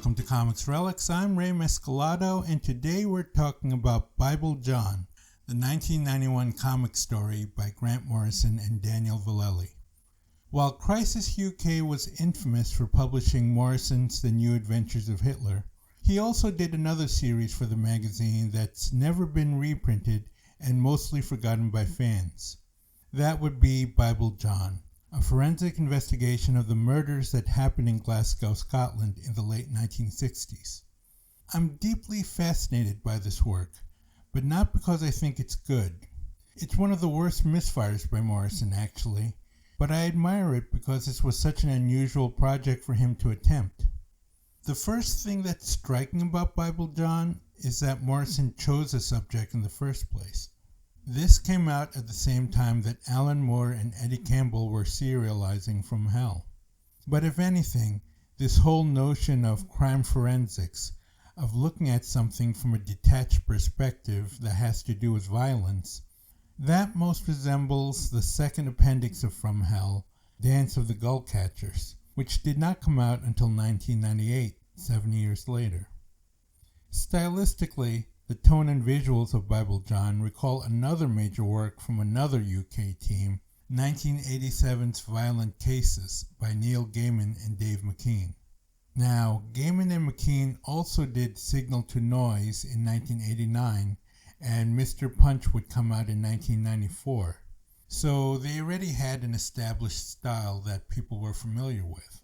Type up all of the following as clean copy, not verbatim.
Welcome to Comics Relics. I'm Ray Mescalado, and today we're talking about Bible John, the 1991 comic story by Grant Morrison and Daniel Vallely. While Crisis UK was infamous for publishing Morrison's The New Adventures of Hitler, he also did another series for the magazine that's never been reprinted and mostly forgotten by fans. That would be Bible John, a forensic investigation of the murders that happened in Glasgow, Scotland in the late 1960s. I'm deeply fascinated by this work, but not because I think it's good. It's one of the worst misfires by Morrison, actually, but I admire it because this was such an unusual project for him to attempt. The first thing that's striking about Bible John is that Morrison chose a subject in the first place. This came out at the same time that Alan Moore and Eddie Campbell were serializing From Hell. But if anything, this whole notion of crime forensics, of looking at something from a detached perspective that has to do with violence, that most resembles the second appendix of From Hell, Dance of the Gullcatchers, which did not come out until 1998, 7 years later. Stylistically, the tone and visuals of Bible John recall another major work from another UK team, 1987's Violent Cases by Neil Gaiman and Dave McKean. Now, Gaiman and McKean also did Signal to Noise in 1989, and Mr. Punch would come out in 1994. So they already had an established style that people were familiar with.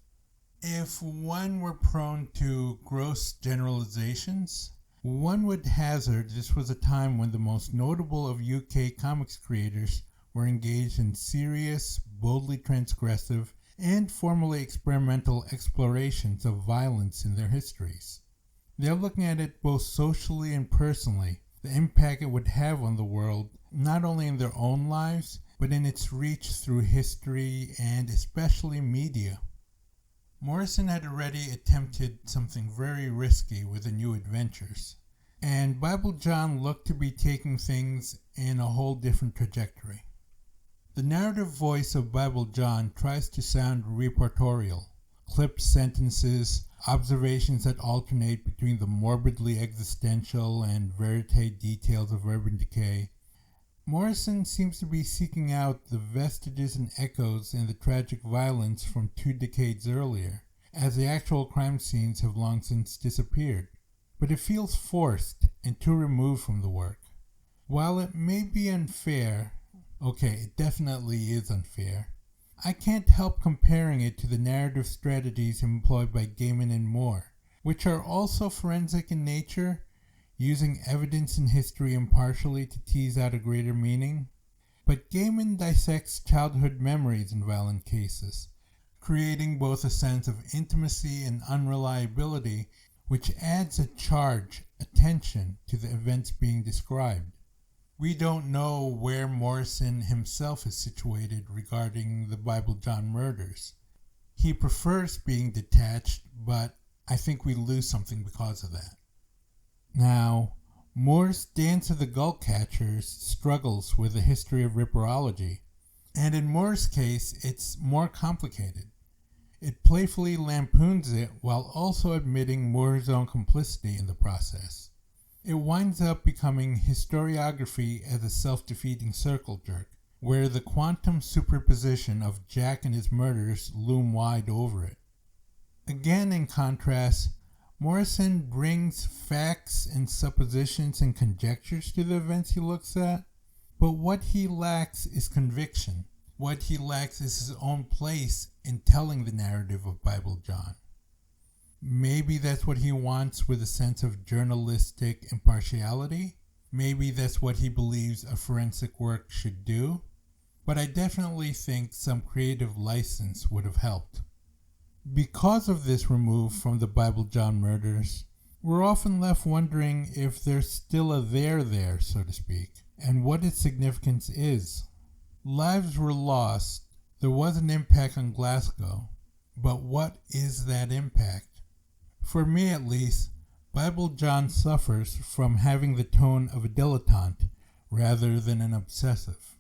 If one were prone to gross generalizations, one would hazard this was a time when the most notable of UK comics creators were engaged in serious, boldly transgressive, and formally experimental explorations of violence in their histories. They're looking at it both socially and personally, the impact it would have on the world, not only in their own lives, but in its reach through history and especially media. Morrison had already attempted something very risky with The New Adventures, and Bible John looked to be taking things in a whole different trajectory. The narrative voice of Bible John tries to sound reportorial, clipped sentences, observations that alternate between the morbidly existential and verite details of urban decay. Morrison seems to be seeking out the vestiges and echoes in the tragic violence from 2 decades earlier, as the actual crime scenes have long since disappeared. But it feels forced and too removed from the work. While it may be unfair, it definitely is unfair, I can't help comparing it to the narrative strategies employed by Gaiman and Moore, which are also forensic in nature, using evidence in history impartially to tease out a greater meaning. But Gaiman dissects childhood memories in Violent Cases, creating both a sense of intimacy and unreliability, which adds a charge, a tension, to the events being described. We don't know where Morrison himself is situated regarding the Bible John murders. He prefers being detached, but I think we lose something because of that. Now, Moore's Dance of the Gullcatchers struggles with the history of ripperology, and in Moore's case, it's more complicated. It playfully lampoons it while also admitting Moore's own complicity in the process. It winds up becoming historiography as a self-defeating circle jerk, where the quantum superposition of Jack and his murders loom wide over it. Again, in contrast, Morrison brings facts and suppositions and conjectures to the events he looks at, but what he lacks is conviction. What he lacks is his own place in telling the narrative of Bible John. Maybe that's what he wants with a sense of journalistic impartiality. Maybe that's what he believes a forensic work should do. But I definitely think some creative license would have helped. Because of this remove from the Bible John murders, we're often left wondering if there's still a there, so to speak, and what its significance is. Lives were lost, there was an impact on Glasgow, but what is that impact? For me at least, Bible John suffers from having the tone of a dilettante rather than an obsessive.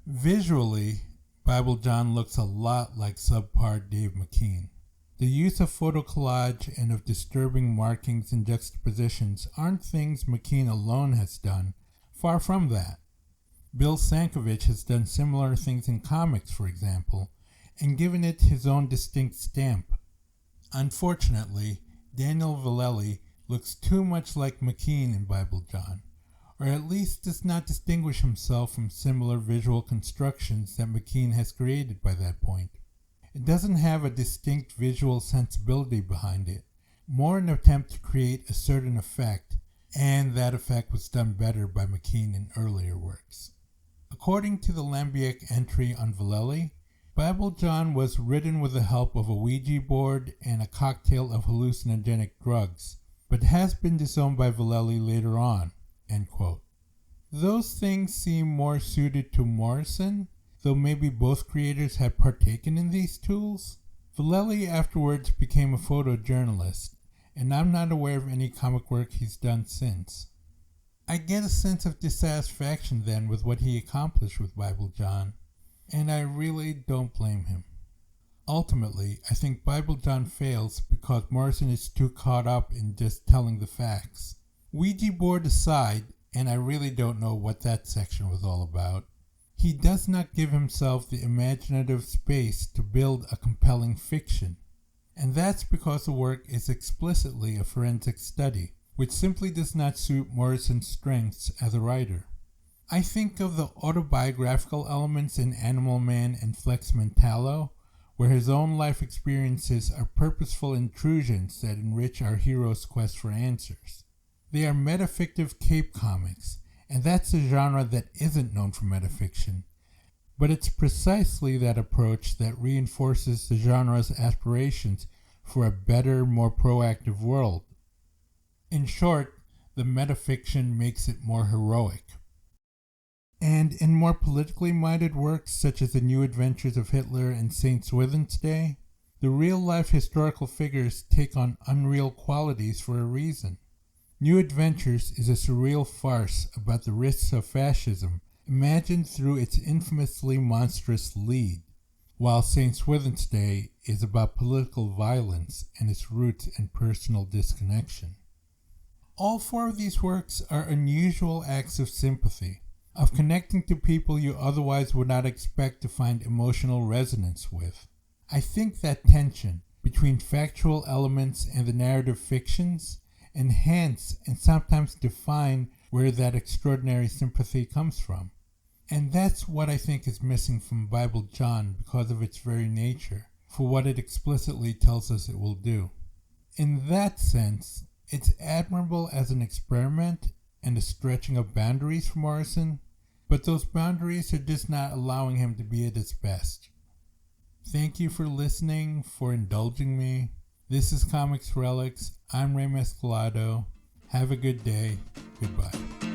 Visually, Bible John looks a lot like subpar Dave McKean. The use of photo collage and of disturbing markings and juxtapositions aren't things McKean alone has done. Far from that. Bill Sankovich has done similar things in Comix, for example, and given it his own distinct stamp. Unfortunately, Daniel Vallely looks too much like McKean in Bible John, or at least does not distinguish himself from similar visual constructions that McKean has created by that point. It doesn't have a distinct visual sensibility behind it, more an attempt to create a certain effect, and that effect was done better by McKean in earlier works. According to the Lambiek entry on Vallely, Bible John was written with the help of a Ouija board and a cocktail of hallucinogenic drugs, but has been disowned by Vallely later on, end quote. Those things seem more suited to Morrison, though maybe both creators had partaken in these tools. Vallely afterwards became a photojournalist, and I'm not aware of any comic work he's done since. I get a sense of dissatisfaction then with what he accomplished with Bible John, and I really don't blame him. Ultimately, I think Bible John fails because Morrison is too caught up in just telling the facts. Ouija board aside, and I really don't know what that section was all about, he does not give himself the imaginative space to build a compelling fiction. And that's because the work is explicitly a forensic study, which simply does not suit Morrison's strengths as a writer. I think of the autobiographical elements in Animal Man and Flex Mentallo, where his own life experiences are purposeful intrusions that enrich our hero's quest for answers. They are metafictive cape comics, and that's a genre that isn't known for metafiction. But it's precisely that approach that reinforces the genre's aspirations for a better, more proactive world. In short, the metafiction makes it more heroic. And in more politically minded works such as The New Adventures of Hitler and St. Swithin's Day, the real-life historical figures take on unreal qualities for a reason. New Adventures is a surreal farce about the risks of fascism imagined through its infamously monstrous lead, while St. Swithin's Day is about political violence and its roots in personal disconnection. All four of these works are unusual acts of sympathy, of connecting to people you otherwise would not expect to find emotional resonance with. I think that tension between factual elements and the narrative fictions enhance and sometimes define where that extraordinary sympathy comes from. And that's what I think is missing from Bible John because of its very nature, for what it explicitly tells us it will do. In that sense, it's admirable as an experiment and a stretching of boundaries for Morrison, but those boundaries are just not allowing him to be at his best. Thank you for listening, for indulging me. This is Comix Relix. I'm Ray Mescalado. Have a good day. Goodbye.